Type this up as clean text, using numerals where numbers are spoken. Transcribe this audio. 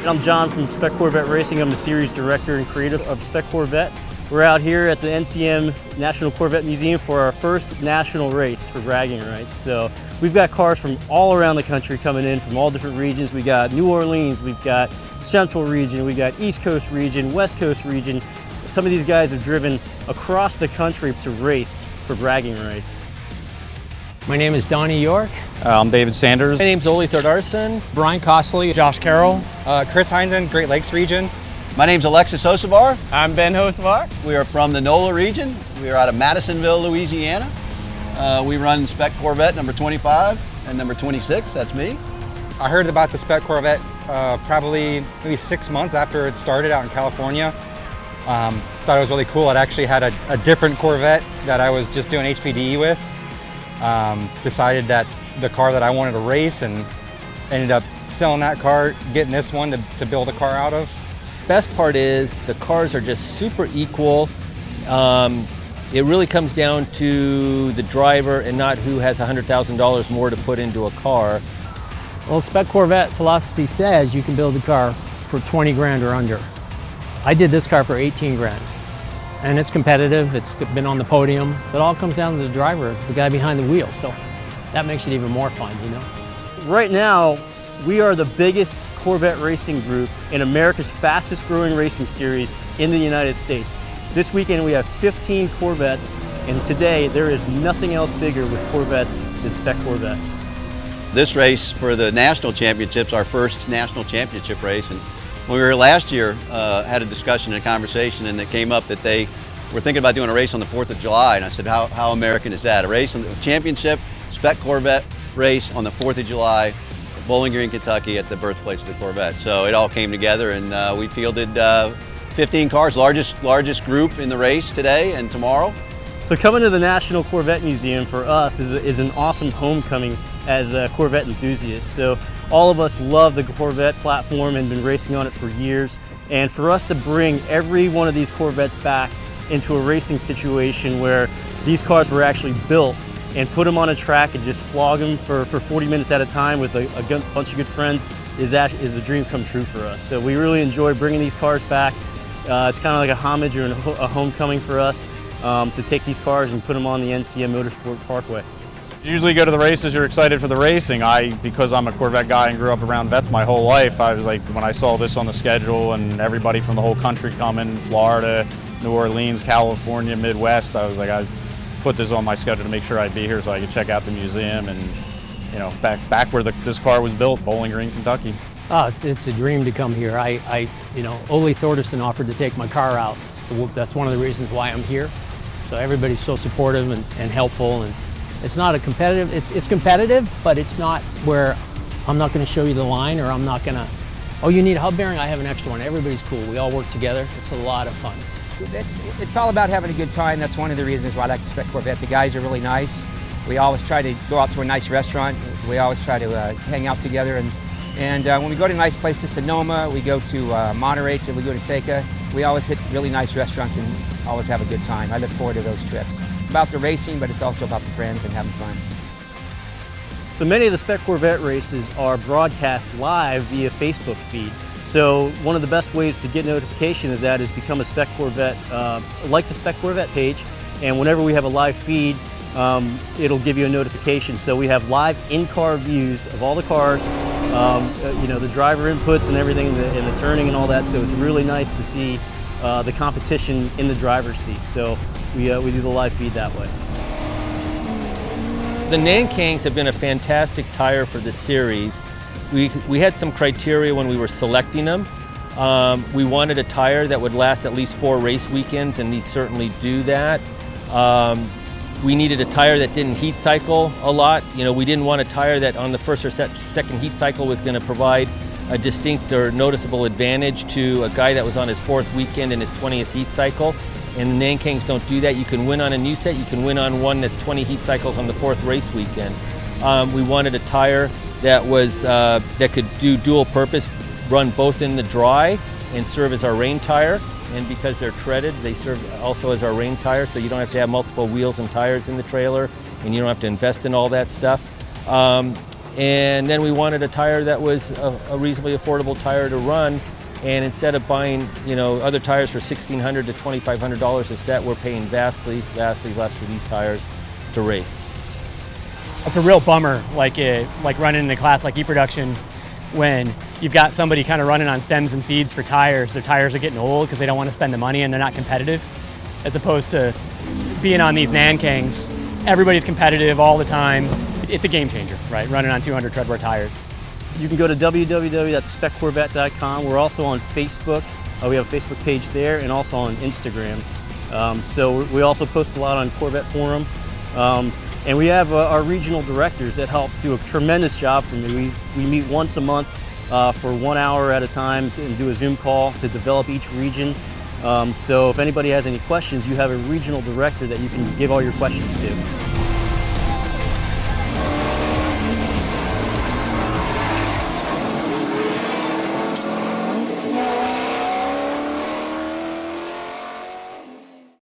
I'm John from Spec Corvette Racing. I'm the series director and creator of Spec Corvette. We're out here at the NCM National Corvette Museum for our first national race for bragging rights. So we've got cars from all around the country coming in from all different regions. We got New Orleans, we've got Central region, we got East Coast region, West Coast region. Some of these guys have driven across the country to race for bragging rights. My name is Donnie York. I'm David Sanders. My name's Ole Thordarson. Brian Costley. Josh Carroll. Chris Heinzen, Great Lakes region. My name's Alexis Hocevar. I'm Ben Hocevar. We are from the NOLA region. We are out of Madisonville, Louisiana. We run Spec Corvette number 25 and number 26, that's me. I heard about the Spec Corvette probably maybe 6 months after it started out in California. Thought it was really cool. It actually had a different Corvette that I was just doing HPDE with. Decided that's the car that I wanted to race and ended up selling that car, getting this one to build a car out of. Best part is the cars are just super equal. It really comes down to the driver and not who has $100,000 more to put into a car. Well, Spec Corvette philosophy says you can build a car for 20 grand or under. I did this car for 18 grand. And it's competitive, it's been on the podium. It all comes down to the driver, the guy behind the wheel. So that makes it even more fun, you know? Right now, we are the biggest Corvette racing group in America's fastest growing racing series in the United States. This weekend we have 15 Corvettes, and today there is nothing else bigger with Corvettes than Spec Corvette. This race for the national championships, our first national championship race. And when we were here last year, had a discussion and a conversation, and it came up that they were thinking about doing a race on the 4th of July. And I said, how American is that? A race on the championship, Spec Corvette race on the 4th of July, Bowling Green, Kentucky, at the birthplace of the Corvette. So it all came together, and we fielded 15 cars, largest group in the race today and tomorrow. So coming to the National Corvette Museum for us is an awesome homecoming as Corvette enthusiasts. So all of us love the Corvette platform and been racing on it for years. And for us to bring every one of these Corvettes back into a racing situation where these cars were actually built and put them on a track and just flog them for 40 minutes at a time with a bunch of good friends is a dream come true for us. So we really enjoy bringing these cars back. It's kind of like a homage or a homecoming for us to take these cars and put them on the NCM Motorsport Parkway. Usually go to the races, you're excited for the racing. Because I'm a Corvette guy and grew up around vets my whole life, I was like, when I saw this on the schedule and everybody from the whole country coming, Florida, New Orleans, California, Midwest, I was like, I put this on my schedule to make sure I'd be here so I could check out the museum and, you know, back where this car was built, Bowling Green, Kentucky. Oh, it's a dream to come here. You know, Ole Thordarson offered to take my car out. That's one of the reasons why I'm here. So everybody's so supportive and helpful, and it's not a competitive, it's competitive, but it's not where I'm not going to show you the line, or I'm not going to, oh, you need a hub bearing? I have an extra one. Everybody's cool. We all work together. It's a lot of fun. It's all about having a good time. That's one of the reasons why I like the Spec Corvette. The guys are really nice. We always try to go out to a nice restaurant. We always try to hang out together. And when we go to nice places, Sonoma, we go to Monterey, to Laguna Seca, we always hit really nice restaurants and always have a good time. I look forward to those trips. About the racing, but it's also about the friends and having fun. So many of the Spec Corvette races are broadcast live via Facebook feed. So one of the best ways to get notification is become a Spec Corvette, like the Spec Corvette page, and whenever we have a live feed, it'll give you a notification. So we have live in-car views of all the cars, you know, the driver inputs and everything, and the turning and all that. So it's really nice to see the competition in the driver's seat. So we do the live feed that way. The Nankangs have been a fantastic tire for the series. We had some criteria when we were selecting them. We wanted a tire that would last at least 4 race weekends, and these certainly do that. We needed a tire that didn't heat cycle a lot. You know, we didn't want a tire that on the first or second heat cycle was going to provide a distinct or noticeable advantage to a guy that was on his 4th weekend in his 20th heat cycle. And the Nankangs don't do that. You can win on a new set, you can win on one that's 20 heat cycles on the 4th race weekend. We wanted a tire that was that could do dual purpose, run both in the dry and serve as our rain tire. And because they're treaded, they serve also as our rain tire, so you don't have to have multiple wheels and tires in the trailer, and you don't have to invest in all that stuff. And then we wanted a tire that was a reasonably affordable tire to run. And instead of buying, other tires for $1,600 to $2,500 a set, we're paying vastly, vastly less for these tires to race. It's a real bummer, like running in a class like e-production, when you've got somebody kind of running on stems and seeds for tires. Their tires are getting old because they don't want to spend the money and they're not competitive, as opposed to being on these Nankangs. Everybody's competitive all the time. It's a game changer, right? Running on 200 treadwear tires. You can go to www.speccorvette.com. We're also on Facebook. We have a Facebook page there, and also on Instagram. So we also post a lot on Corvette Forum. And we have our regional directors that help do a tremendous job for me. We meet once a month for 1 hour at a time and do a Zoom call to develop each region. So if anybody has any questions, you have a regional director that you can give all your questions to.